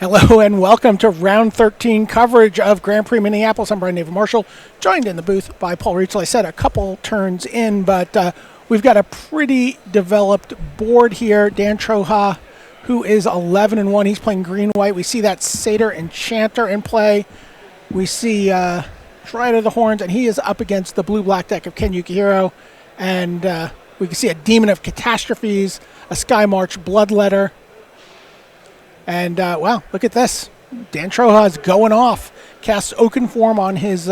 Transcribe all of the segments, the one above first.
Hello and welcome to round 13 coverage of Grand Prix Minneapolis. I'm Brian David Marshall, joined in the booth by Paul Reitzel. I said a couple turns in, but we've got a pretty developed board here. Dan Troja, who is 11-1, he's playing green-white. We see that Satyr Enchanter in play. We see Stride of the Horns, and he is up against the blue-black deck of Ken Yukihiro. And we can see a Demon of Catastrophes, a Sky March Bloodletter. And, wow, look at this. Dan Troja is going off. Casts Oaken Form on his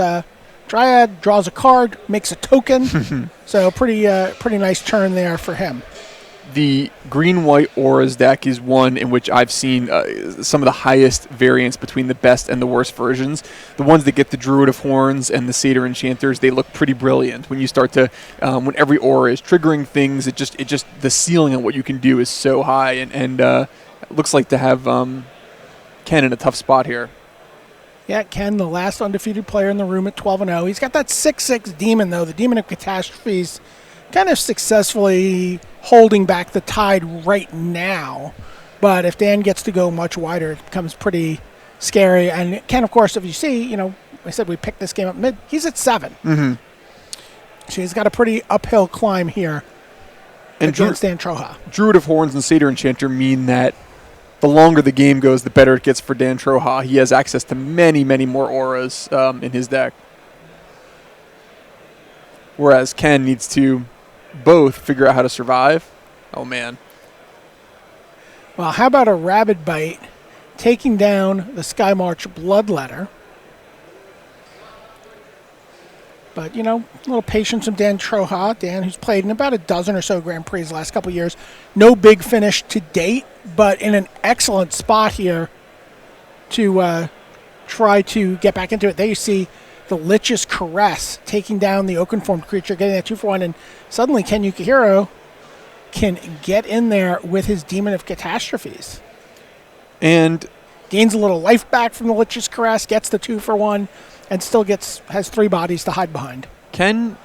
Dryad, draws a card, makes a token. So pretty nice turn there for him. The green-white auras deck is one in which I've seen some of the highest variance between the best and the worst versions. The ones that get the Druid of Horns and the Satyr Enchanters, they look pretty brilliant. When you start to, when every aura is triggering things, it just the ceiling on what you can do is so high, and it looks like to have Ken in a tough spot here. Yeah, Ken, the last undefeated player in the room at 12-0. He's got that 6/6 Demon, though, the Demon of Catastrophes, kind of successfully holding back the tide right now. But if Dan gets to go much wider, it becomes pretty scary. And Ken, of course, if you see, I said we picked this game up mid. He's at 7. Mm-hmm. So he's got a pretty uphill climb here against Dan Troja. Druid of Horns and Satyr Enchanter mean that the longer the game goes, the better it gets for Dan Troja. He has access to many, many more auras in his deck. Whereas Ken needs to both figure out how to survive. Oh, man. Well, how about a Rabid Bite taking down the Sky March Bloodletter? But, a little patience from Dan Troja. Dan, who's played in about a dozen or so Grand Prix the last couple of years. No big finish to date, but in an excellent spot here to try to get back into it. There you see the Lich's Caress taking down the Oaken-formed creature, getting that 2-for-1, and suddenly Ken Yukihiro can get in there with his Demon of Catastrophes. And gains a little life back from the Lich's Caress, gets the 2-for-1, and still has 3 bodies to hide behind. Ken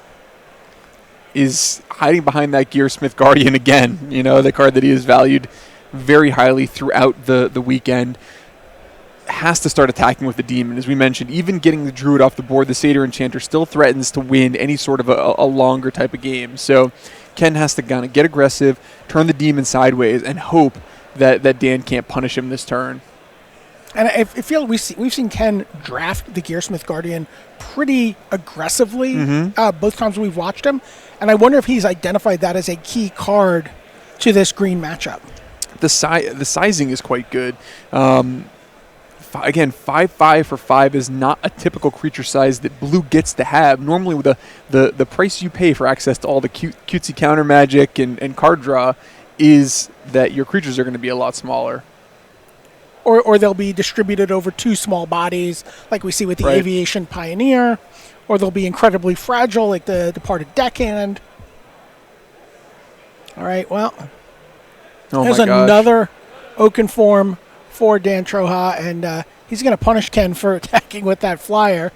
is hiding behind that Gearsmith Guardian again, the card that he has valued very highly throughout the weekend. Has to start attacking with the Demon. As we mentioned, even getting the Druid off the board, the Satyr Enchanter still threatens to win any sort of a longer type of game. So Ken has to kind of get aggressive, turn the Demon sideways, and hope that Dan can't punish him this turn. And I feel we've seen Ken draft the Gearsmith Guardian pretty aggressively both times we've watched him. And I wonder if he's identified that as a key card to this green matchup. The sizing is quite good. Again, 5/5 for 5 is not a typical creature size that blue gets to have. Normally, with the price you pay for access to all the cutesy counter magic and card draw is that your creatures are going to be a lot smaller. Or they'll be distributed over 2 small bodies, like we see with the Aviation Pioneer, or they'll be incredibly fragile, like the Departed Deckhand. All right, well, there's another Oaken Form for Dan Troja, and he's going to punish Ken for attacking with that flyer.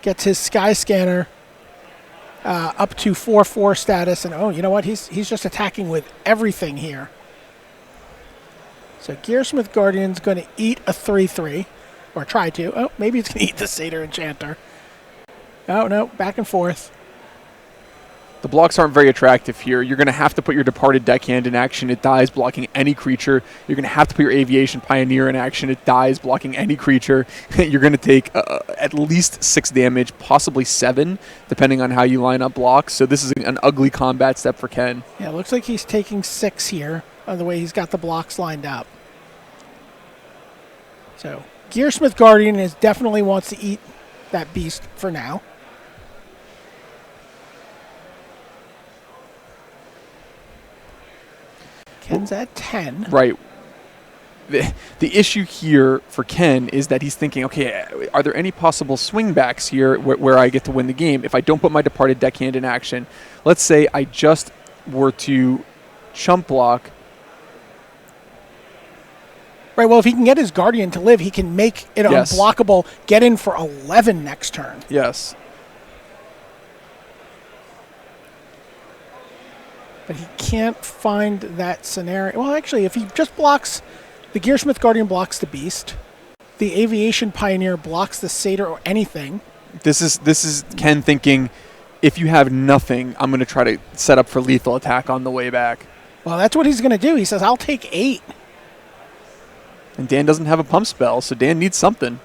Gets his Sky Scanner up to 4/4 status, and you know what? He's just attacking with everything here. So Gearsmith Guardian's going to eat a 3/3, or try to. Oh, maybe it's going to eat the Satyr Enchanter. Oh, no, back and forth. The blocks aren't very attractive here. You're going to have to put your Departed Deckhand in action. It dies blocking any creature. You're going to have to put your Aviation Pioneer in action. It dies blocking any creature. You're going to take at least 6 damage, possibly 7, depending on how you line up blocks. So this is an ugly combat step for Ken. Yeah, it looks like he's taking 6 here, the way he's got the blocks lined up. So Gearsmith Guardian definitely wants to eat that beast for now. Ken's at 10. Right. The issue here for Ken is that he's thinking, okay, are there any possible swingbacks here where I get to win the game if I don't put my Departed Deckhand in action? Let's say I just were to chump block. Right, well, if he can get his Guardian to live, he can make it unblockable, get in for 11 next turn. Yes. But he can't find that scenario. Well, actually, if he just blocks The Gearsmith Guardian blocks the Beast. The Aviation Pioneer blocks the Satyr or anything. This is Ken thinking, if you have nothing, I'm going to try to set up for lethal attack on the way back. Well, that's what he's going to do. He says, I'll take 8. And Dan doesn't have a pump spell, so Dan needs something.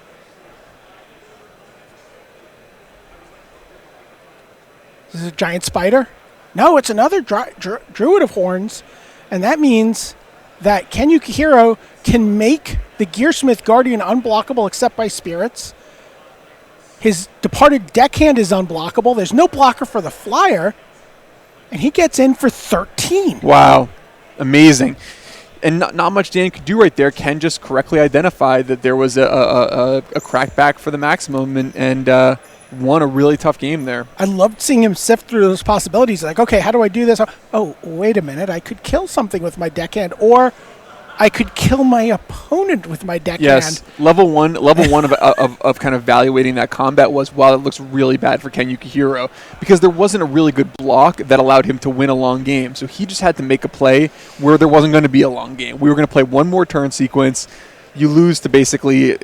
Is this a giant spider? No, it's another Druid of Horns. And that means that Ken Yukihiro can make the Gearsmith Guardian unblockable except by spirits. His Departed Deckhand is unblockable. There's no blocker for the Flyer. And he gets in for 13. Wow. Amazing. And not much Dan could do right there. Ken just correctly identified that there was a crackback for the maximum and won a really tough game there. I loved seeing him sift through those possibilities. Like, okay, how do I do this? Oh, wait a minute. I could kill something with my deckhand, or I could kill my opponent with my deckhand. Yes, level one of kind of evaluating that combat was, wow, it looks really bad for Ken Yukihiro, because there wasn't a really good block that allowed him to win a long game. So he just had to make a play where there wasn't going to be a long game. We were going to play one more turn sequence. You lose to basically,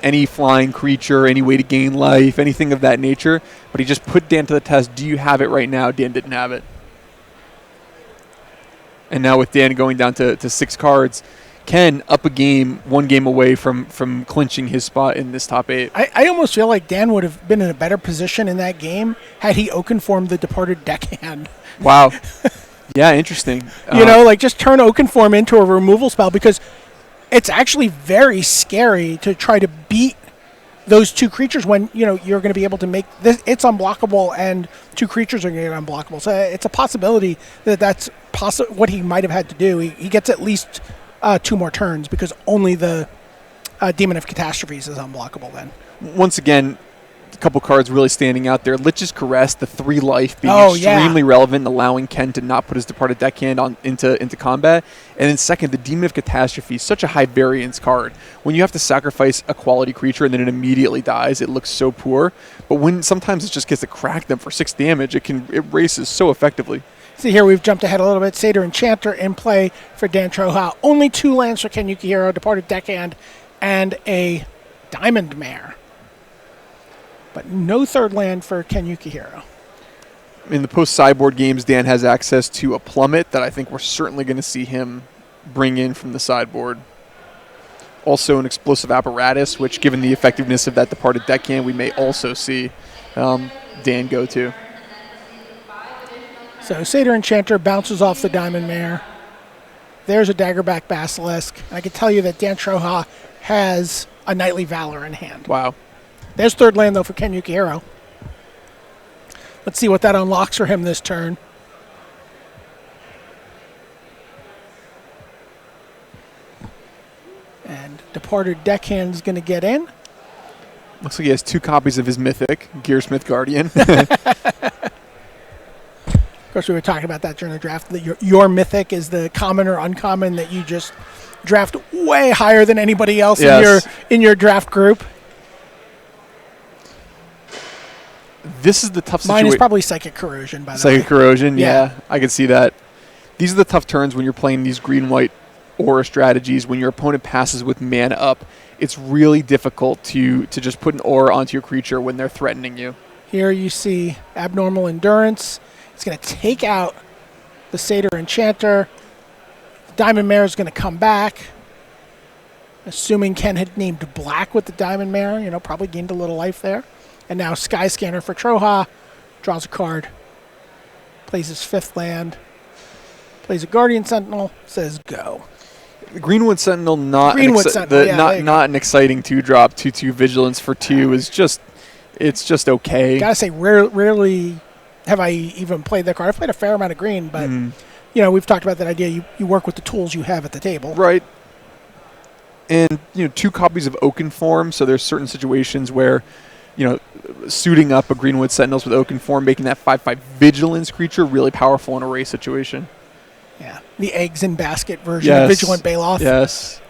any flying creature, any way to gain life, anything of that nature. But he just put Dan to the test. Do you have it right now? Dan didn't have it. And now with Dan going down to 6 cards, Ken up a game, 1 game away from clinching his spot in this top 8. I almost feel like Dan would have been in a better position in that game had he Oakenformed the Departed Deckhand. Wow. Yeah, interesting. Just turn Oakenform into a removal spell, because it's actually very scary to try to beat those 2 creatures when, you're going to be able to make this. It's unblockable, and 2 creatures are going to get unblockable. So it's a possibility that's what he might have had to do. He gets at least 2 more turns, because only the Demon of Catastrophes is unblockable then. Once again, a couple cards really standing out there. Lich's Caress, the 3 life being extremely relevant, allowing Ken to not put his Departed Deckhand into combat. And then second, the Demon of Catastrophe, such a high variance card. When you have to sacrifice a quality creature and then it immediately dies, it looks so poor. But when sometimes it just gets to crack them for 6 damage, it races so effectively. See, here we've jumped ahead a little bit. Satyr Enchanter in play for Dan Troja. Only 2 lands for Ken Yukihiro, Departed Deckhand, and a Diamond Mare. But no 3rd land for Ken Yukihiro. In the post-sideboard games, Dan has access to a Plummet that I think we're certainly going to see him bring in from the sideboard. Also an Explosive Apparatus, which, given the effectiveness of that Departed Deckhand, we may also see Dan go to. So Satyr Enchanter bounces off the Diamond Mare. There's a Daggerback Basilisk. I can tell you that Dan Troja has a Knightly Valor in hand. Wow. There's 3rd land, though, for Ken Yukihiro. Let's see what that unlocks for him this turn. And Departed Deckhand is going to get in. Looks like he has 2 copies of his Mythic, Gearsmith Guardian. Of course, we were talking about that during the draft. That your Mythic is the common or uncommon that you just draft way higher than anybody else in your draft group. This is the tough situation. Mine is probably Psychic Corrosion, by the way. Psychic Corrosion, yeah. I can see that. These are the tough turns when you're playing these green-white aura strategies. When your opponent passes with mana up, it's really difficult to just put an aura onto your creature when they're threatening you. Here you see Abnormal Endurance. It's going to take out the Satyr Enchanter. Diamond Mare is going to come back. Assuming Ken had named black with the Diamond Mare, probably gained a little life there. And now Sky Scanner for Troja. Draws a card. Plays his 5th land. Plays a Guardian Sentinel. Says go. The Greenwood Sentinel, not an exciting 2-drop. 2/2 Vigilance for 2 is just okay. Gotta say, rarely have I even played that card. I've played a fair amount of green, but we've talked about that idea. You work with the tools you have at the table. Right. And 2 copies of Oakenform, so there's certain situations where suiting up a Greenwood Sentinels with Oakenform, making that 5/5 Vigilance creature really powerful in a race situation. Yeah, the eggs in basket version of Vigilant Baloth. Yes.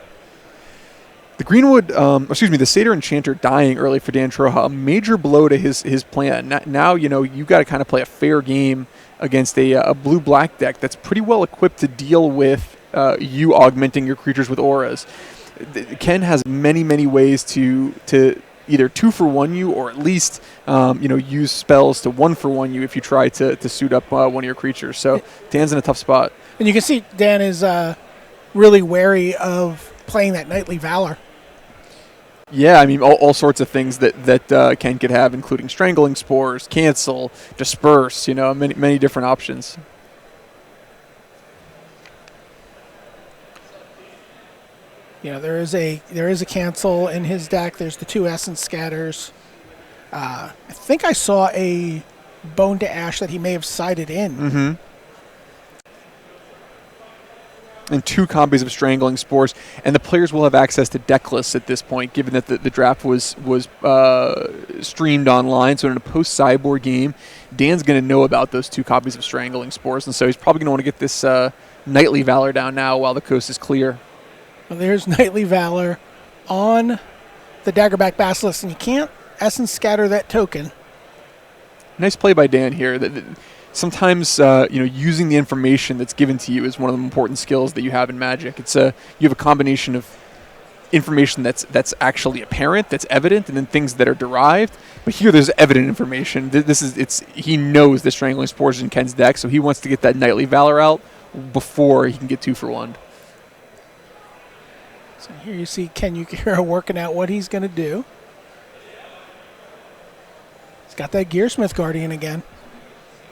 The the Satyr Enchanter dying early for Dan Troja, a major blow to his plan. Now, you got to kind of play a fair game against a blue-black deck that's pretty well equipped to deal with you augmenting your creatures with auras. Ken has many ways to either 2-for-1 you, or at least use spells to 1-for-1 you if you try to suit up one of your creatures. So Dan's in a tough spot. And you can see Dan is really wary of playing that Knightly Valor. Yeah, I mean, all sorts of things that Ken could have, including Strangling Spores, Cancel, Disperse, many different options. There is a Cancel in his deck. There's the 2 Essence Scatters. I think I saw a Bone to Ash that he may have sided in. Mm-hmm. And 2 copies of Strangling Spores, and the players will have access to deck lists at this point, given that the draft was streamed online. So in a post-sideboard game, Dan's going to know about those 2 copies of Strangling Spores, and so he's probably going to want to get this Knightly Valor down now while the coast is clear. Well, there's Knightly Valor on the Daggerback Basilisk, and you can't Essence Scatter that token. Nice play by Dan here. Sometimes using the information that's given to you is one of the important skills that you have in Magic. It's you have a combination of information that's actually apparent, that's evident, and then things that are derived. But here, there's evident information. He knows the Strangling Spores in Ken's deck, so he wants to get that Knightly Valor out before he can get 2-for-1. So here you see Ken Yukihiro working out what he's going to do. He's got that Gearsmith Guardian again.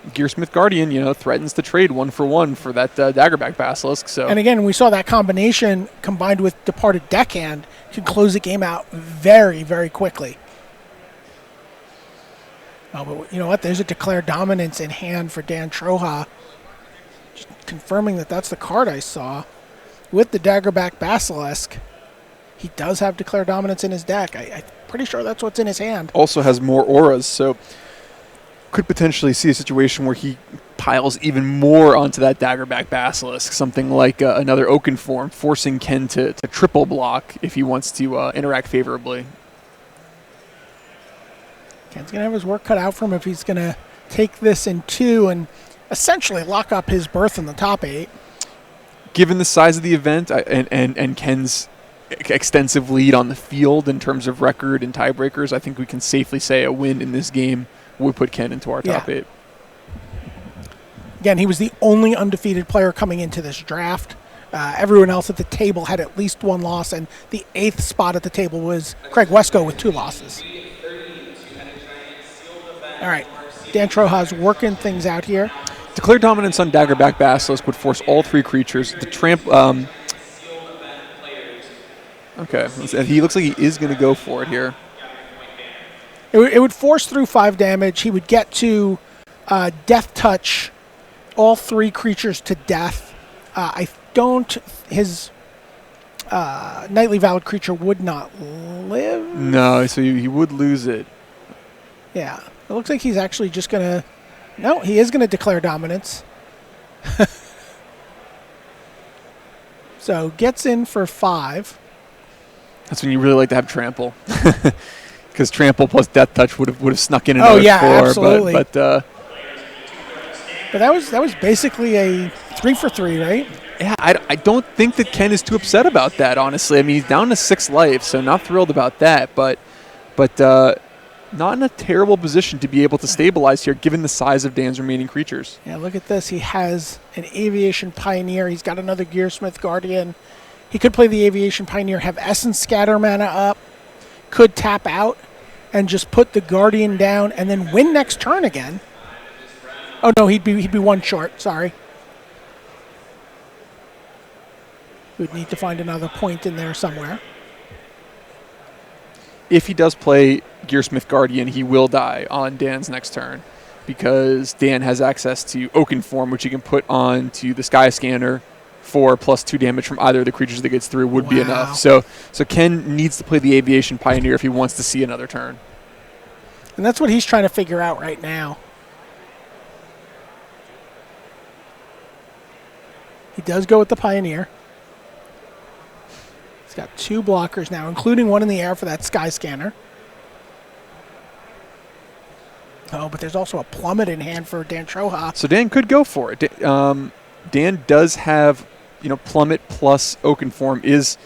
Gearsmith Guardian, threatens to trade 1-for-1 for that Daggerback Basilisk. So, and again, we saw that combination combined with Departed Deckhand can close the game out very, very quickly. Oh, but you know what? There's a Declare Dominance in hand for Dan Troja. Just confirming that that's the card I saw. With the Daggerback Basilisk, he does have Declare Dominance in his deck. I'm pretty sure that's what's in his hand. Also has more auras, so could potentially see a situation where he piles even more onto that Daggerback Basilisk, something like another Oaken form, forcing Ken to triple block if he wants to interact favorably. Ken's going to have his work cut out for him if he's going to take this in 2 and essentially lock up his berth in the top 8. Given the size of the event and Ken's extensive lead on the field in terms of record and tiebreakers, I think we can safely say a win in this game would put Ken into our top 8. Again, he was the only undefeated player coming into this draft. Everyone else at the table had at least 1 loss, and the 8th spot at the table was Craig Wescoe with 2 losses. All right, Dan Troja's working things out here. Declare Dominance on Daggerback Basilisk would force all 3 creatures to trample. Okay, he looks like he is going to go for it here. It would force through 5 damage. He would get to Death Touch all 3 creatures to death. His Knightly Valid creature would not live. No, so he would lose it. Yeah, it looks like he's actually just going to... No, he is going to Declare Dominance. So gets in for 5. That's when you really like to have Trample. Because Trample plus Death Touch would have snuck in another 4. Absolutely. But that was basically a 3-for-3, right? Yeah, I don't think that Ken is too upset about that, honestly. I mean, he's down to 6 life, so not thrilled about that. But not in a terrible position to be able to stabilize here, given the size of Dan's remaining creatures. Yeah, look at this. He has an Aviation Pioneer. He's got another Gearsmith Guardian. He could play the Aviation Pioneer, have Essence Scatter mana up, could tap out, and just put the Guardian down, and then win next turn again. Oh no, he'd be 1 short. Sorry. We'd need to find another point in there somewhere. If he does play Gearsmith Guardian, he will die on Dan's next turn, because Dan has access to Oaken Form, which he can put on to the Sky Scanner for +2 damage from either of the creatures that gets through would be enough. So Ken needs to play the Aviation Pioneer if he wants to see another turn. And that's what he's trying to figure out right now. He does go with the Pioneer. He's got 2 blockers now, including 1 in the air for that Sky Scanner. Oh, but there's also a Plummet in hand for Dan Troja. So Dan could go for it. Dan does have Plummet plus Oakenform is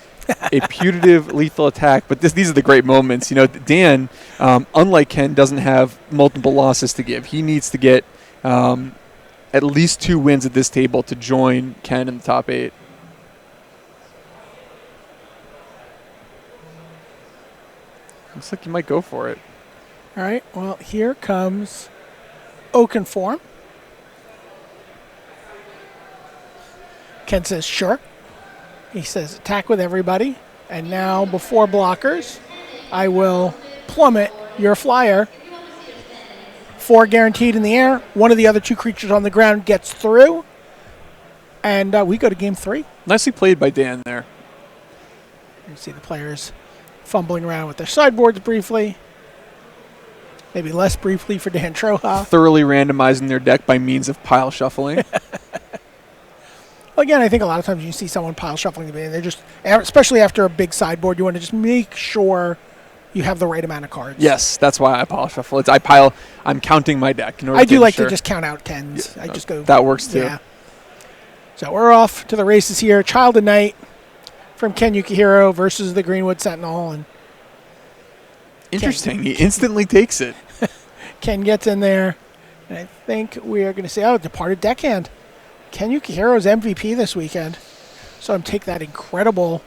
a putative lethal attack, but these are the great moments. Dan, unlike Ken, doesn't have multiple losses to give. He needs to get at least 2 wins at this table to join Ken in the top 8. Looks like you might go for it. All right, well, here comes Oakenform. Ken says, sure. He says, attack with everybody. And now, before blockers, I will plummet your flyer. 4 guaranteed in the air. One of the other 2 creatures on the ground gets through. And we go to game 3. Nicely played by Dan there. You see the players fumbling around with their sideboards briefly. Maybe less briefly for Dan Troja. Thoroughly randomizing their deck by means of pile shuffling. Well, again, I think a lot of times you see someone pile shuffling, and they're just, especially after a big sideboard, you want to just make sure you have the right amount of cards. Yes, that's why I pile shuffle. I'm counting my deck. I do like to just count out Kens. Yeah, I just go. That works too. Yeah. So we're off to the races here. Child of Night from Ken Yukihiro versus the Greenwood Sentinel. And interesting. He instantly takes it. Ken gets in there. And I think we are going to say, Departed Deckhand. Ken Yukihiro's MVP this weekend. So I'm take that incredible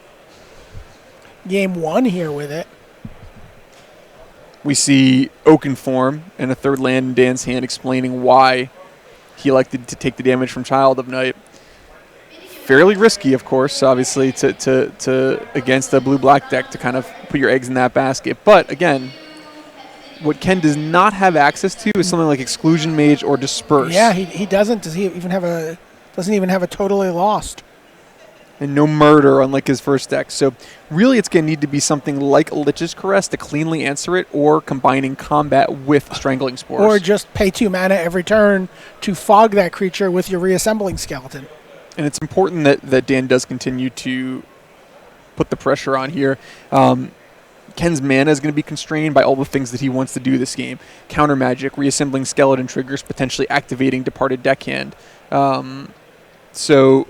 game 1 here with it. We see Oakenform and a 3rd land in Dan's hand explaining why he elected to take the damage from Child of Night. Fairly risky, of course, obviously, to against a blue-black deck to kind of put your eggs in that basket. But again, what Ken does not have access to is something like Exclusion Mage or Disperse. Yeah, he doesn't. Does he even have a? Doesn't even have a Totally Lost. And no Murder, unlike his first deck. So really it's going to need to be something like Lich's Caress to cleanly answer it, or combining Combat with Strangling Spores. Or just pay 2 mana every turn to fog that creature with your Reassembling Skeleton. And it's important that Dan does continue to put the pressure on here. Ken's mana is going to be constrained by all the things that he wants to do this game. Counter Magic, Reassembling Skeleton triggers, potentially activating Departed Deckhand. So,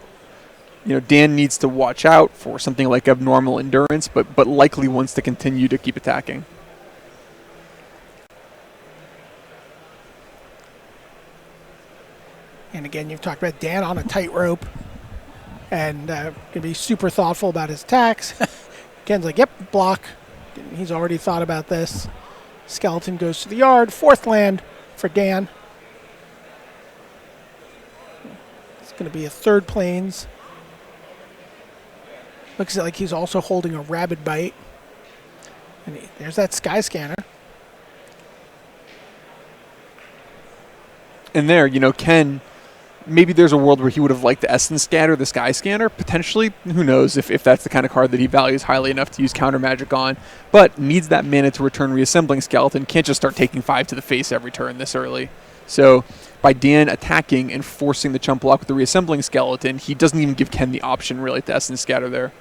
Dan needs to watch out for something like Abnormal Endurance, but likely wants to continue to keep attacking. And again, you've talked about Dan on a tightrope and going to be super thoughtful about his attacks. Ken's like, yep, block. He's already thought about this. Skeleton goes to the yard. 4th land for Dan. It's going to be a 3rd plains. Looks like he's also holding a Rabid Bite. And there's that Sky Scanner. And there, Ken, maybe there's a world where he would have liked the Essence Scatter, the Sky Scanner. Potentially, who knows if that's the kind of card that he values highly enough to use Counter Magic on. But needs that mana to return Reassembling Skeleton. Can't just start taking 5 to the face every turn this early. So by Dan attacking and forcing the chump block with the Reassembling Skeleton, he doesn't even give Ken the option really to Essence Scatter there.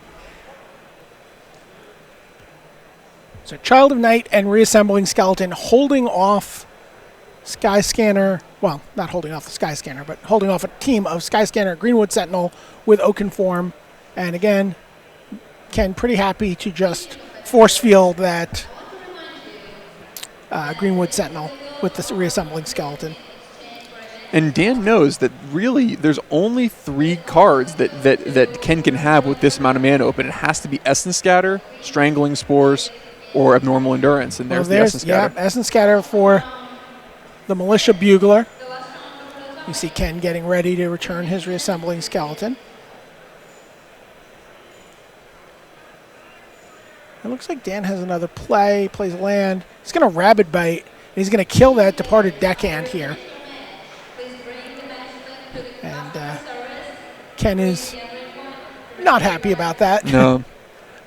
So Child of Night and Reassembling Skeleton holding off Sky Scanner. Well, not holding off the Sky Scanner, but holding off a team of Sky Scanner, Greenwood Sentinel with Oakenform. And again, Ken pretty happy to just force field that Greenwood Sentinel with the Reassembling Skeleton. And Dan knows that really there's only 3 cards that Ken can have with this amount of mana open. It has to be Essence Scatter, Strangling Spores, or Abnormal Endurance. And there's the Essence Scatter. Yeah, Essence Scatter for the Militia Bugler. You see Ken getting ready to return his Reassembling Skeleton. It looks like Dan has another play, plays a land. He's going to Rabid Bite, and he's going to kill that Departed Deckhand here. And Ken is not happy about that. No.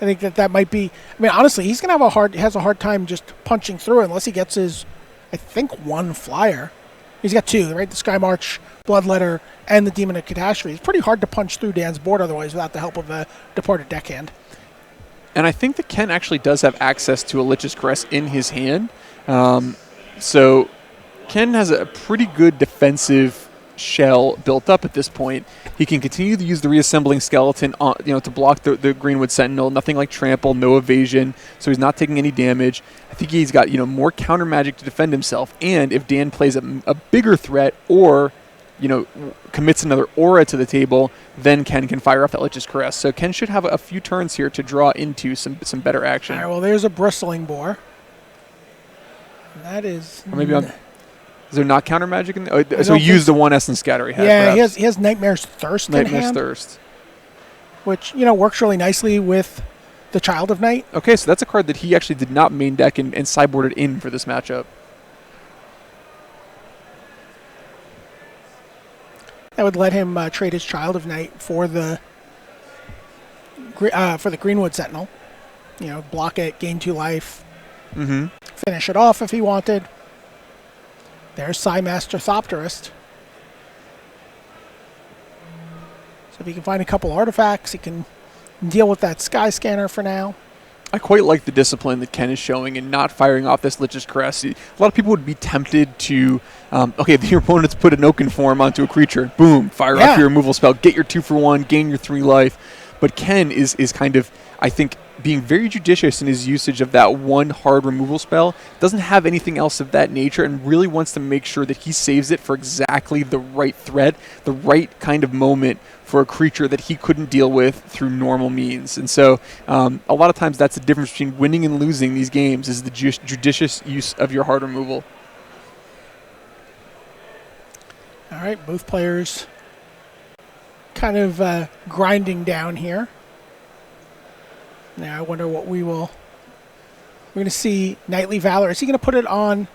I think that might be, honestly, he's going to have a hard time just punching through it unless he gets his, I think, 1 flyer. He's got 2, right? The Sky March, Bloodletter, and the Demon of Catastrophe. It's pretty hard to punch through Dan's board otherwise without the help of a Departed Deckhand. And I think that Ken actually does have access to a Lich's Caress in his hand. So Ken has a pretty good defensive shell built up at this point. He can continue to use the reassembling skeleton to block the Greenwood Sentinel. Nothing like trample, no evasion, so he's not taking any damage. I think he's got more counter magic to defend himself. And if Dan plays a bigger threat or commits another aura to the table, then Ken can fire off that Lich's Caress. So Ken should have a few turns here to draw into some better action. All right, well, there's a bristling boar. And that is... Or maybe is there not counter magic in there? So he used the 1 Essence Scatter he had. Yeah, he has Nightmare's Thirst in hand. Nightmare's Thirst. Which, works really nicely with the Child of Night. Okay, so that's a card that he actually did not main deck and sideboarded in for this matchup. That would let him trade his Child of Night for the Greenwood Sentinel. Block it, gain 2 life, finish it off if he wanted. There's Psymaster Thopterist. So if he can find a couple artifacts, he can deal with that Sky Scanner for now. I quite like the discipline that Ken is showing in not firing off this Lich's Caress. A lot of people would be tempted to, if your opponent's put an Oaken form onto a creature, boom, fire off your removal spell, get your 2-for-1, gain your 3 life. But Ken is kind of, I think, being very judicious in his usage of that 1 hard removal spell, doesn't have anything else of that nature, and really wants to make sure that he saves it for exactly the right threat, the right kind of moment for a creature that he couldn't deal with through normal means. And so a lot of times that's the difference between winning and losing these games, is the judicious use of your hard removal. All right, both players kind of grinding down here. Now I wonder what we're going to see. Knightly Valor. Is he going to put it on?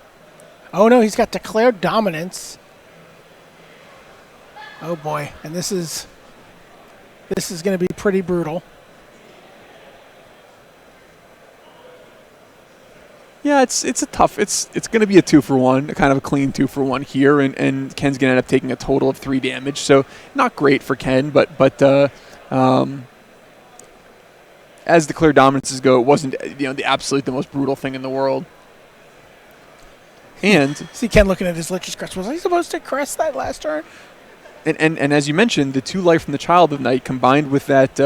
Oh no, he's got Declared Dominance. Oh boy, and this is going to be pretty brutal. Yeah, it's a tough. It's going to be a 2-for-1, kind of a clean 2-for-1 here, and Ken's going to end up taking a total of 3 damage. So not great for Ken, but as Declared Dominances go, it wasn't the most brutal thing in the world. And see Ken looking at his Lich's Crest. Was I supposed to crest that last turn? And as you mentioned, the 2 life from the Child of Night combined with that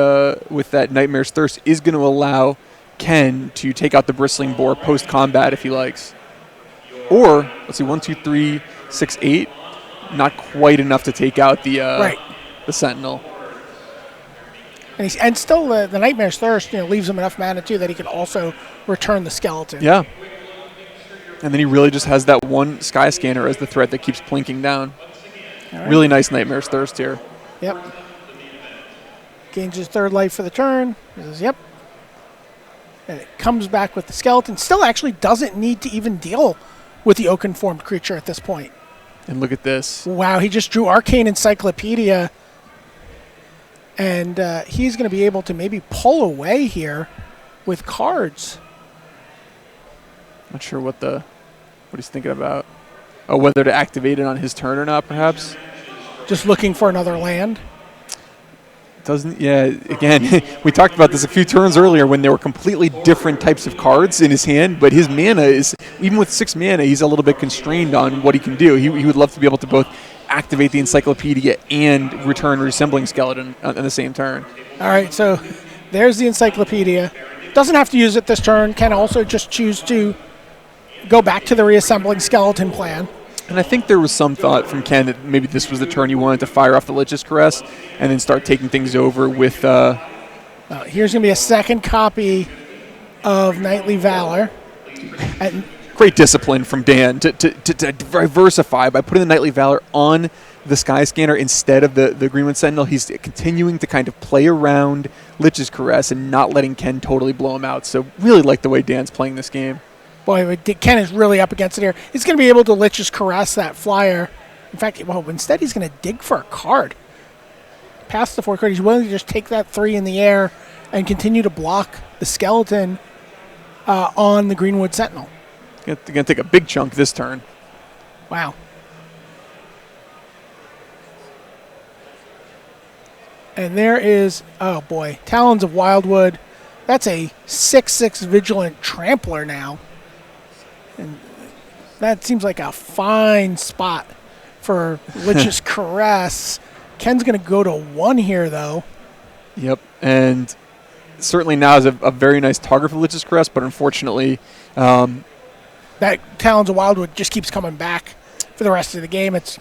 Nightmare's Thirst is going to allow Ken to take out the Bristling Boar post combat if he likes. Or let's see, 1, 2, 3, 6, 8. Not quite enough to take out the Sentinel. And still, the Nightmare's Thirst leaves him enough mana, too, that he can also return the skeleton. Yeah. And then he really just has that 1 Sky Scanner as the threat that keeps plinking down. Right. Really nice Nightmare's Thirst here. Yep. Gains his 3rd life for the turn. He says, yep. And it comes back with the skeleton. Still actually doesn't need to even deal with the Oaken-formed creature at this point. And look at this. Wow, he just drew Arcane Encyclopedia. And he's going to be able to maybe pull away here with cards. Not sure what he's thinking about. Oh, whether to activate it on his turn or not, perhaps. Just looking for another land. Again, we talked about this a few turns earlier when there were completely different types of cards in his hand, but his mana is, even with 6 mana, he's a little bit constrained on what he can do. He would love to be able to both activate the Encyclopedia and return Resembling Skeleton on the same turn. All right, so there's the Encyclopedia. Doesn't have to use it this turn. Can also just choose to go back to the Reassembling Skeleton plan. And I think there was some thought from Ken that maybe this was the turn he wanted to fire off the Lich's Caress and then start taking things over with... here's going to be a 2nd copy of Knightly Valor. Great discipline from Dan to diversify by putting the Knightly Valor on the Sky Scanner instead of the Greenwood Sentinel. He's continuing to kind of play around Lich's Caress and not letting Ken totally blow him out. So really like the way Dan's playing this game. Boy, Ken is really up against it here. He's going to be able to Lich's Caress that flyer. In fact, instead he's going to dig for a card. Past the 4 card, he's willing to just take that 3 in the air and continue to block the skeleton on the Greenwood Sentinel. They're going to take a big chunk this turn. Wow. And there is, oh boy, Talons of Wildwood. That's a 6/6 Vigilant Trampler now. And that seems like a fine spot for Lich's Caress. Ken's going to go to 1 here, though. Yep, and certainly now is a very nice target for Lich's Caress, but unfortunately... that Talons of Wildwood just keeps coming back for the rest of the game. It's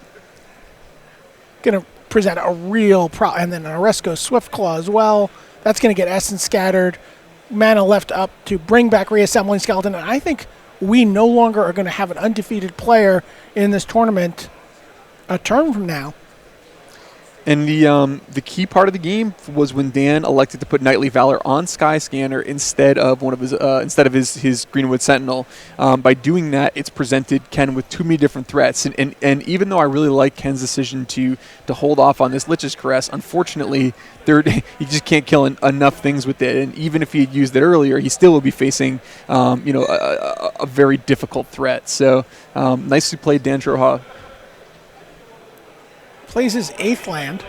going to present a real problem. And then an Wescoe Swift Claw as well. That's going to get Essence scattered. Mana left up to bring back Reassembling Skeleton. And I think we no longer are going to have an undefeated player in this tournament a turn from now. And the key part of the game was when Dan elected to put Knightly Valor on Skyscanner instead of his Greenwood Sentinel. By doing that, it's presented Ken with too many different threats. And even though I really like Ken's decision to hold off on this Lich's Caress, unfortunately, he just can't kill enough things with it. And even if he had used it earlier, he still will be facing a very difficult threat. So nicely played, Dan Troja. Plays his 8th land.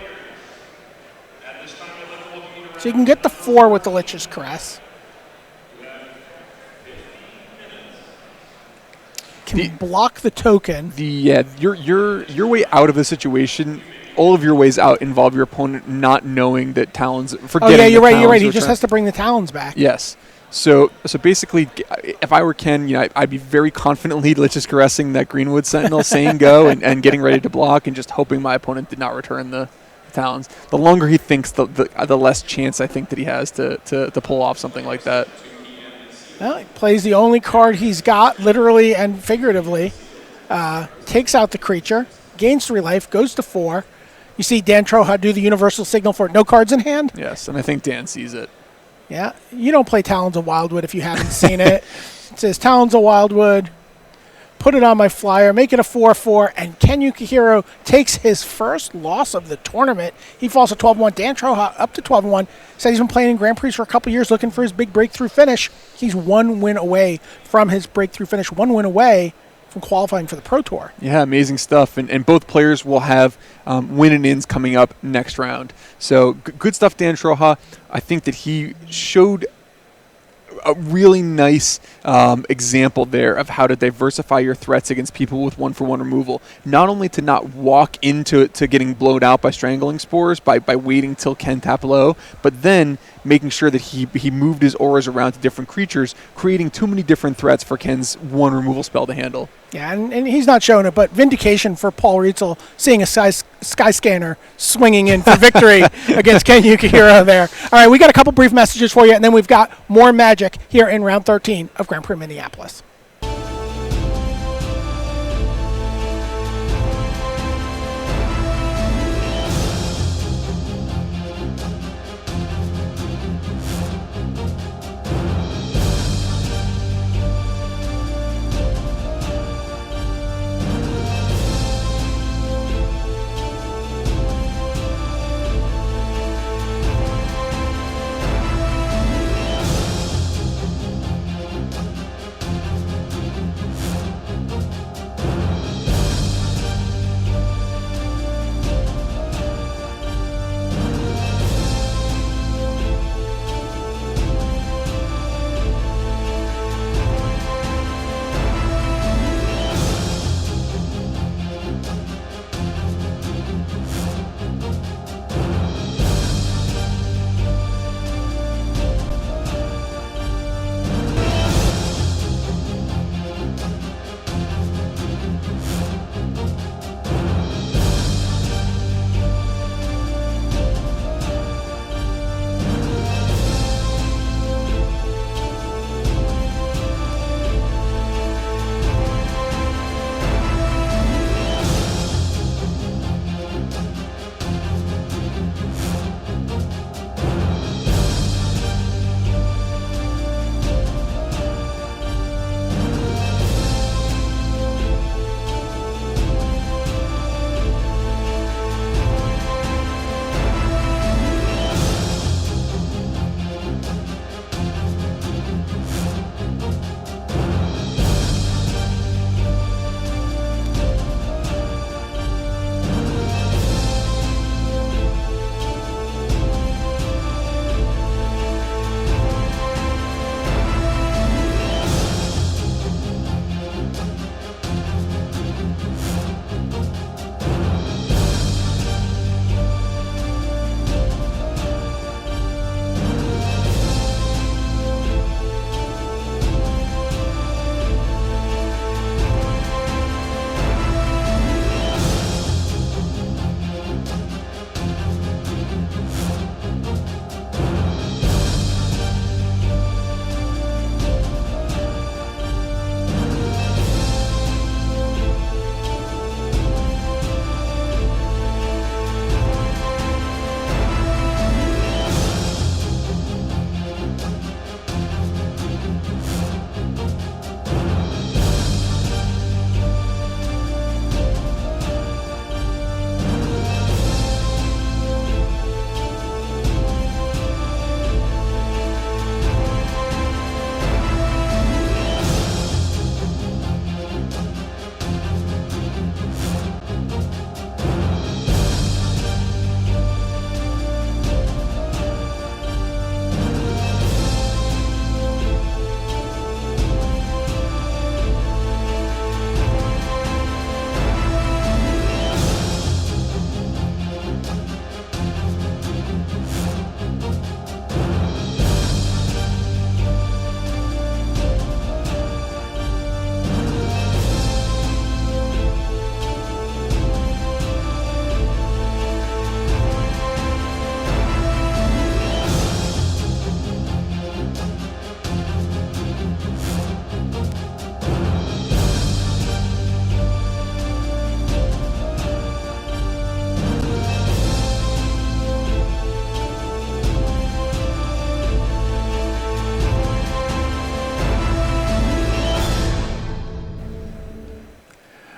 So you can get the 4 with the Lich's Caress. Can block the token. Your way out of the situation, all of your ways out involve your opponent not knowing that Talons... You're right. He just has to bring the Talons back. Yes. So basically, if I were Ken, I'd be very confidently Lich's Caressing that Greenwood Sentinel, saying go, and getting ready to block, and just hoping my opponent did not return the Talons. The longer he thinks, the less chance I think that he has to pull off something like that. Well, he plays the only card he's got, literally and figuratively. Takes out the creature, gains 3 life, goes to 4. You see Dan Troja do the universal signal for no cards in hand? Yes, and I think Dan sees it. Yeah, you don't play Talons of Wildwood if you haven't seen it. It says Talons of Wildwood, put it on my flyer, make it a 4/4, and Ken Yukihiro takes his first loss of the tournament. He falls to 12-1. Dan Troja up to 12-1. Said he's been playing in Grand Prix for a couple years looking for his big breakthrough finish. He's 1 win away from his breakthrough finish, 1 win away from qualifying for the Pro Tour. Yeah, amazing stuff. And both players will have win and ins coming up next round. So good stuff, Dan Troja. I think that he showed a really nice example there of how to diversify your threats against people with 1-for-1 removal. Not only to not walk into getting blown out by Strangling Spores by waiting till Ken tap low, but then making sure that he moved his auras around to different creatures, creating too many different threats for Ken's 1 removal spell to handle. Yeah, and he's not showing it, but vindication for Paul Rietzel seeing a sky scanner swinging in for victory against Ken Yukihiro there. All right, we got a couple brief messages for you, and then we've got more magic here in round 13 of Grand Prix Minneapolis.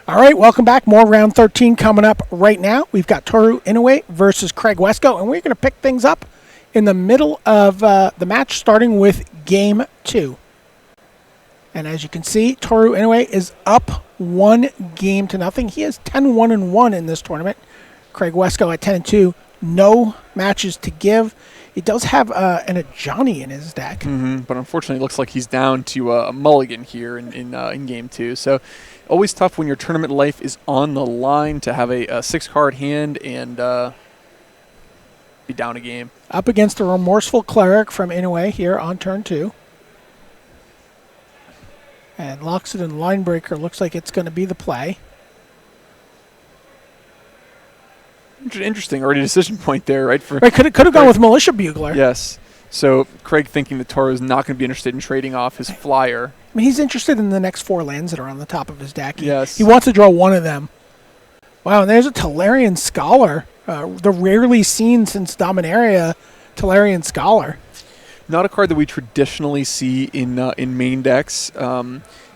All right, welcome back. More round 13 coming up right now. We've got Toru Inoue versus Craig Wescoe, and we're going to pick things up in the middle of the match, starting with Game 2. And as you can see, Toru Inoue is up 1-0. He is 10-1-1 in this tournament. Craig Wescoe at 10-2. No matches to give. He does have an Ajani in his deck. But unfortunately, it looks like he's down to a mulligan here in Game 2. So always tough when your tournament life is on the line to have a 6-card hand and be down a game. Up against the Remorseful Cleric from Inoue here on turn 2. And Loxodon Linebreaker looks like it's going to be the play. Interesting. Already decision point there, right? Could have gone with Militia Bugler. Yes. So Craig thinking that Toru is not going to be interested in trading off his flyer. I mean, he's interested in the next 4 lands that are on the top of his deck. Yes. He wants to draw one of them. Wow, and there's a Tolarian Scholar. The rarely seen since Dominaria Tolarian Scholar. Not a card that we traditionally see in main decks.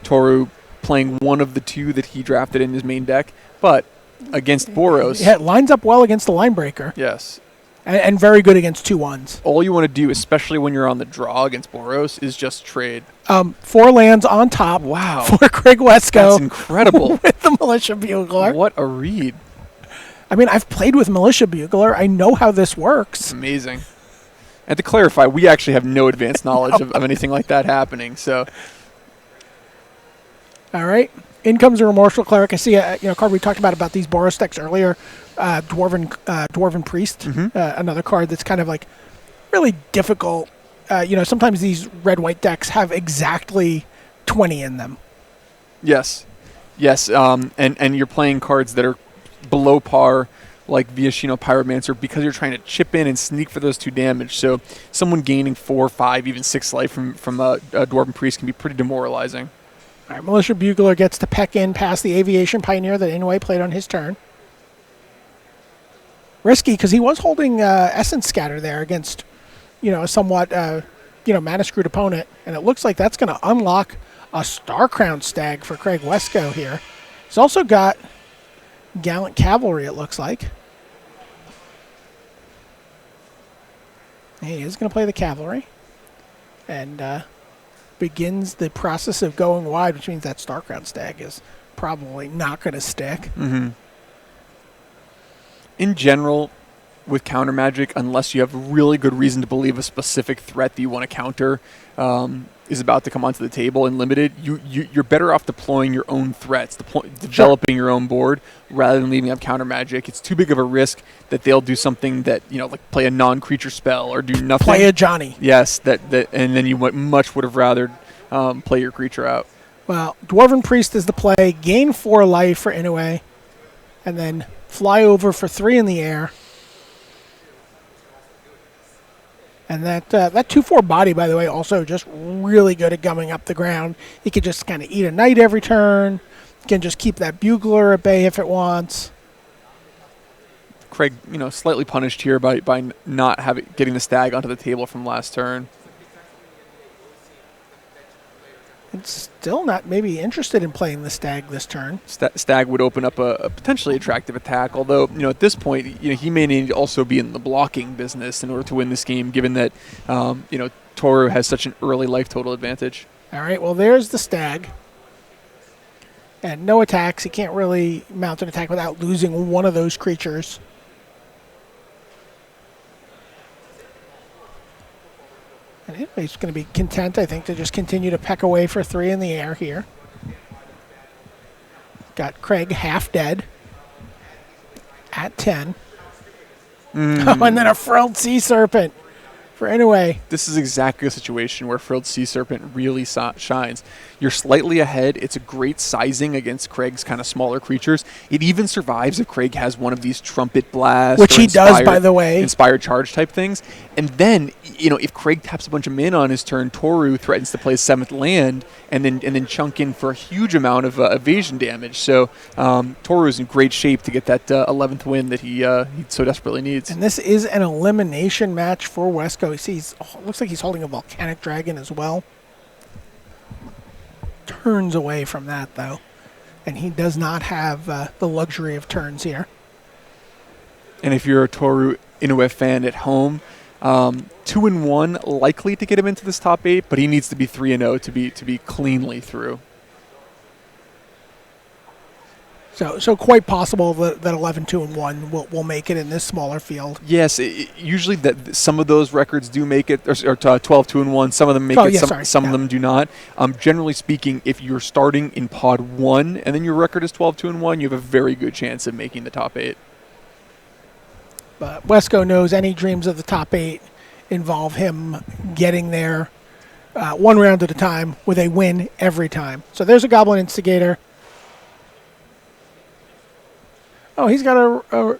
Toru playing one of the 2 that he drafted in his main deck, but against Boros. Yeah, it lines up well against the Linebreaker. Yes. And very good against 2/1s. All you want to do, especially when you're on the draw against Boros, is just trade. 4 lands on top. Wow. For Craig Wescoe. That's incredible. With the Militia Bugler. What a read. I mean, I've played with Militia Bugler. I know how this works. Amazing. And to clarify, we actually have no advanced knowledge of anything like that happening. So, all right. In comes a Remorseful Cleric. I see a card we talked about these Boros decks earlier. Dwarven Priest. Another card that's kind of like really difficult. Sometimes these red-white decks have exactly 20 in them. Yes. And you're playing cards that are below par, like Viashino Pyromancer, because you're trying to chip in and sneak for those 2 damage. So someone gaining 4, 5, even 6 life from a Dwarven Priest can be pretty demoralizing. All right, Militia Bugler gets to peck in past the Aviation Pioneer that Inoue played on his turn. Risky, because he was holding Essence Scatter there against, a somewhat, mana-screwed opponent. And it looks like that's going to unlock a Starcrowned Stag for Craig Wescoe here. He's also got Gallant Cavalry, it looks like. He is going to play the Cavalry. And begins the process of going wide, which means that Starcrowned Stag is probably not going to stick. In general, with counter magic, unless you have really good reason to believe a specific threat that you want to counter is about to come onto the table in limited, you're better off deploying your own threats, developing your own board, rather than leaving up counter magic. It's too big of a risk that they'll do something that, like play a non-creature spell or do nothing. Play a Johnny. Yes, and then you much would have rather play your creature out. Well, Dwarven Priest is the play. Gain 4 life for Inoue, and then fly over for 3 in the air. And that 2/4 body, by the way, also just really good at gumming up the ground. He could just kind of eat a knight every turn. He can just keep that Bugler at bay if it wants. Craig, slightly punished here by not getting the Stag onto the table from last turn. It's still not maybe interested in playing the Stag this turn. Stag would open up a potentially attractive attack, although, at this point, he may need to also be in the blocking business in order to win this game, given that, Toru has such an early life total advantage. All right, well, there's the Stag. And no attacks. He can't really mount an attack without losing one of those creatures. And he's going to be content, I think, to just continue to peck away for 3 in the air here. Got Craig half dead at 10. Oh, and then a Frilled Sea Serpent for Inoue. This is exactly a situation where Frilled Sea Serpent really shines. You're slightly ahead. It's a great sizing against Craig's kind of smaller creatures. It even survives if Craig has one of these Trumpet Blasts. Which he does, by the way. Inspired Charge type things. And then, if Craig taps a bunch of mana on his turn, Toru threatens to play 7th land and then chunk in for a huge amount of evasion damage. So Toru is in great shape to get that 11th win that he so desperately needs. And this is an elimination match for Wescoe. Looks like he's holding a Volcanic Dragon as well. Turns away from that, though. and he does not have the luxury of turns here. And if you're a Toru Inoue fan at home, 2-1 likely to get him into this top 8, but he needs to be 3-0 to be cleanly through. So quite possible that 11-2-1 will make it in this smaller field. Yes, usually that some of those records do make it, or 12-2-1. Some of them make it. Some of them do not. Generally speaking, if you're starting in pod 1 and then your record is 12-2-1, you have a very good chance of making the top 8. But Wescoe knows any dreams of the top 8 involve him getting there one round at a time with a win every time. So there's a Goblin Instigator. Oh, he's got a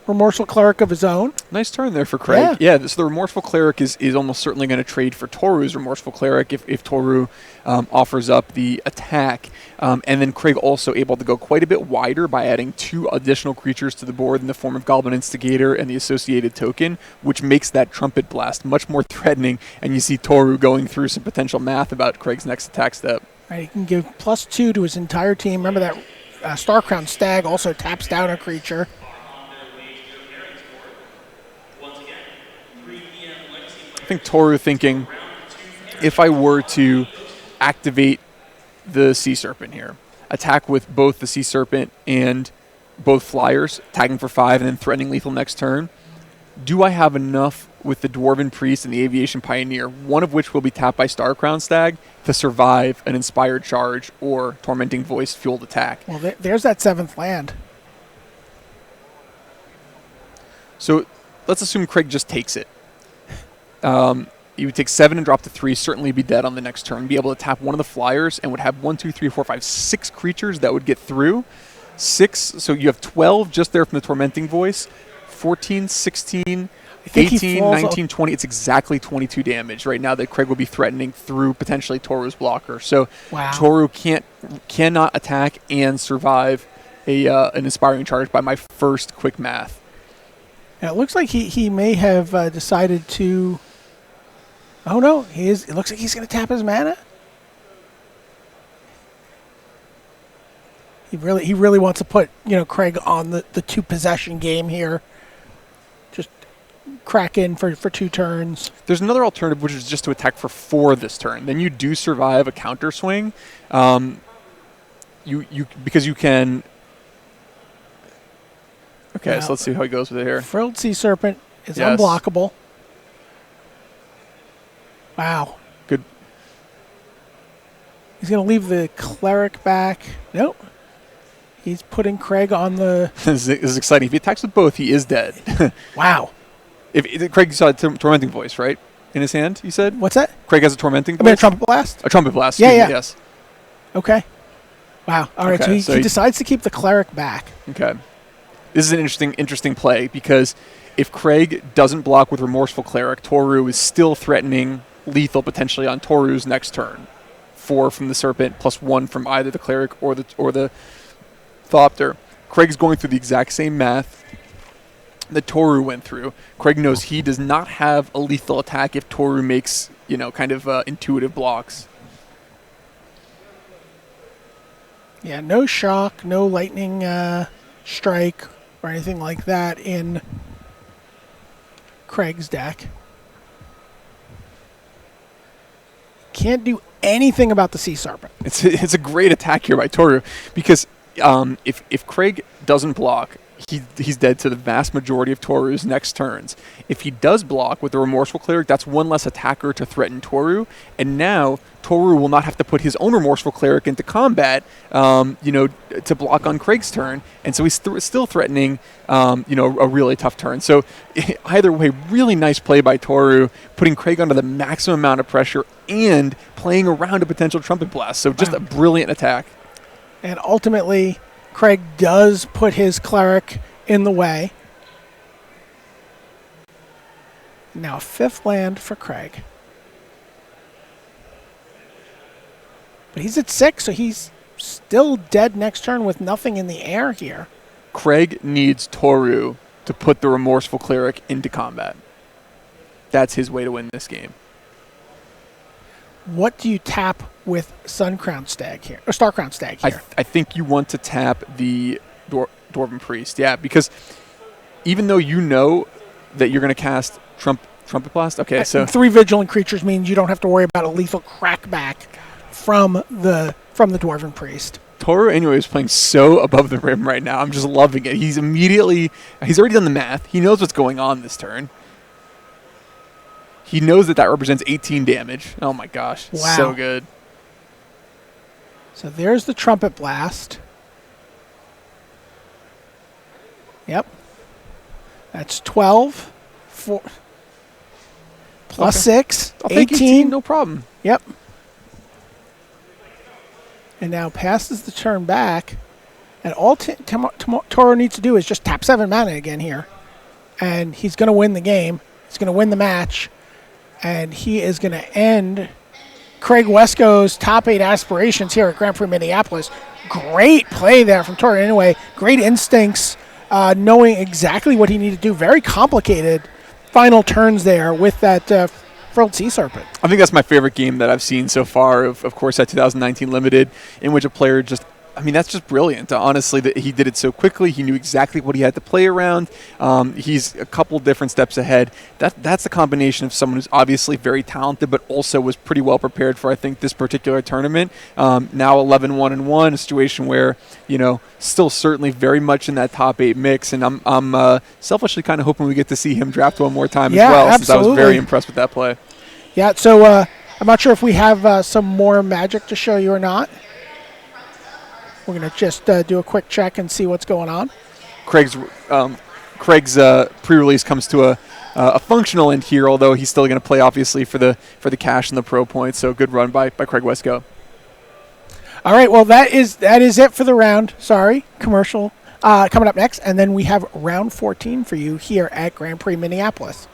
Remorseful Cleric of his own. Nice turn there for Craig. Yeah, so the Remorseful Cleric is almost certainly going to trade for Toru's Remorseful Cleric if Toru offers up the attack. And then Craig also able to go quite a bit wider by adding 2 additional creatures to the board in the form of Goblin Instigator and the associated token, which makes that Trumpet Blast much more threatening. And you see Toru going through some potential math about Craig's next attack step. Right, he can give +2 to his entire team. Remember that Starcrown Stag also taps down a creature. I think Toru thinking, if I were to activate the Sea Serpent here, attack with both the Sea Serpent and both flyers, tagging for 5 and then threatening lethal next turn, do I have enough with the Dwarven Priest and the Aviation Pioneer, one of which will be tapped by Starcrown Stag, to survive an Inspired Charge or Tormenting Voice fueled attack? Well, there's that 7th land. So let's assume Craig just takes it. You would take 7 and drop to 3, certainly be dead on the next turn, be able to tap one of the flyers, and would have 1, 2, 3, 4, 5, 6 creatures that would get through. 6, so you have 12 just there from the Tormenting Voice, 14, 16, 18, 19, 20. It's exactly 22 damage right now that Craig will be threatening through potentially Toru's blocker. So wow. Toru cannot attack and survive an Inspiring Charge by my first quick math. Now, it looks like he may have decided to... Oh no, it looks like he's going to tap his mana. He really wants to put Craig on the 2 possession game here. Just crack in for 2 turns. There's another alternative, which is just to attack for 4 this turn. Then you do survive a counter swing. Because you can. Okay, now, so let's see how he goes with it here. Frilled Sea Serpent is unblockable. Wow. Good. He's going to leave the Cleric back. Nope. He's putting Craig on the... This is exciting. If he attacks with both, he is dead. Wow. If Craig saw a Tormenting Voice, right? In his hand, you said? What's that? Craig has a Tormenting Voice? I mean, a Trumpet Blast? A Trumpet Blast. Yeah. Yes. Okay. Wow. All right, okay, so he decides to keep the Cleric back. Okay. This is an interesting play, because if Craig doesn't block with Remorseful Cleric, Toru is still threatening lethal potentially on Toru's next turn. 4 from the Serpent plus 1 from either the Cleric or the Thopter. Craig's going through the exact same math that Toru went through. Craig knows he does not have a lethal attack if Toru makes, kind of intuitive blocks. Yeah, no shock, no lightning strike or anything like that in Craig's deck. Can't do anything about the Sea Serpent. It's a great attack here by Toru, because if Craig doesn't block, he's dead to the vast majority of Toru's next turns. If he does block with the Remorseful Cleric, that's 1 less attacker to threaten Toru, and now Toru will not have to put his own Remorseful Cleric into combat, to block on Craig's turn, and so he's still threatening, a really tough turn. So either way, really nice play by Toru, putting Craig under the maximum amount of pressure and playing around a potential Trumpet Blast. So just a brilliant attack. And ultimately, Craig does put his Cleric in the way. Now a 5th land for Craig. But he's at 6, so he's still dead next turn with nothing in the air here. Craig needs Toru to put the Remorseful Cleric into combat. That's his way to win this game. What do you tap with Sun Crown Stag here, or Star Crown Stag here? I think you want to tap the Dwarven Priest, yeah, because even though you know that you're going to cast Trumpet Blast, okay, so 3 Vigilant creatures means you don't have to worry about a lethal crackback from the Dwarven Priest. Toru anyway is playing so above the rim right now. I'm just loving it. He's already done the math. He knows what's going on this turn. He knows that represents 18 damage. Oh my gosh, wow. So good. So there's the Trumpet Blast. Yep. That's 12. 4 plus okay. 6. I'll take 18, no problem. Yep. And now passes the turn back. And all Toru needs to do is just tap 7 mana again here. And he's going to win the game. He's going to win the match. And he is going to end Craig Wescoe's top 8 aspirations here at Grand Prix Minneapolis. Great play there from Toru anyway. Great instincts, knowing exactly what he needed to do. Very complicated final turns there with that Frilled Sea Serpent. I think that's my favorite game that I've seen so far, of course, that 2019 Limited, in which a player just, I mean, that's just brilliant. Honestly, that he did it so quickly. He knew exactly what he had to play around. He's a couple different steps ahead. That's a combination of someone who's obviously very talented, but also was pretty well prepared for, I think, this particular tournament. Now 11-1-1, a situation where, still certainly very much in that top 8 mix. And I'm selfishly kind of hoping we get to see him draft one more time as well, absolutely. Since I was very impressed with that play. Yeah, so I'm not sure if we have some more Magic to show you or not. We're going to just do a quick check and see what's going on. Craig's pre-release comes to a functional end here, although he's still going to play, obviously, for the cash and the pro points. So good run by Craig Wescoe. All right, well, that is it for the round. Sorry, commercial coming up next. And then we have round 14 for you here at Grand Prix Minneapolis.